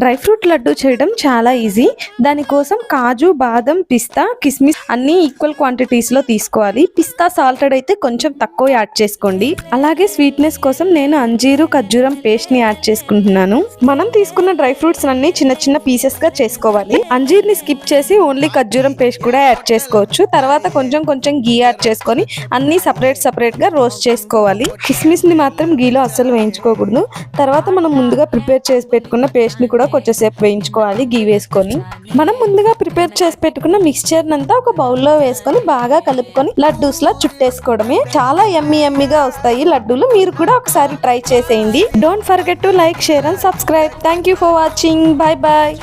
Dry fruit laddu చేయడం చాలా easy. దానికోసం కాజు, బాదం, పిస్తా, కిస్మిస్ అన్ని ఈక్వల్ క్వాంటిటీస్ లో తీసుకోవాలి. పిస్తా సాల్టెడ్ అయితే కొంచెం తక్కువ యాడ్ చేసుకోండి. అలాగే స్వీట్నెస్ కోసం నేను అంజీరు ఖర్జూరం పేస్ట్ ని యాడ్ చేసుకుంటున్నాను. మనం తీసుకున్న డ్రై ఫ్రూట్స్ అన్ని చిన్న చిన్న పీసెస్ గా చేసుకోవాలి. అంజీర్ ని స్కిప్ చేసి ఓన్లీ ఖర్జూరం పేస్ట్ కూడా యాడ్ చేసుకోవచ్చు. తర్వాత కొంచెం కొంచెం గీ యాడ్ చేసుకొని అన్ని సపరేట్ గా రోస్ట్ చేసుకోవాలి. కిస్మిస్ ని మాత్రం గీలో అస్సలు వేయించుకోకూడదు. తర్వాత మనం ముందుగా ప్రిపేర్ చేసి పెట్టుకున్న పేస్ట్ ని కూడా కొంచెం సేపు వేయించుకోవాలి గీ వేసుకొని. మనం ముందుగా ప్రిపేర్ చేసి పెట్టుకున్న మిక్స్చర్ నంతా ఒక బౌల్లో వేసుకొని బాగా కలుపుకొని లడ్డూస్ లా చుట్టేసుకోవడమే. చాలా యమ్మీగా వస్తాయి లడ్డూలు. మీరు కూడా ఒకసారి ట్రై చేసేయండి. Don't forget to like, share and subscribe. Thank you for watching. Bye bye.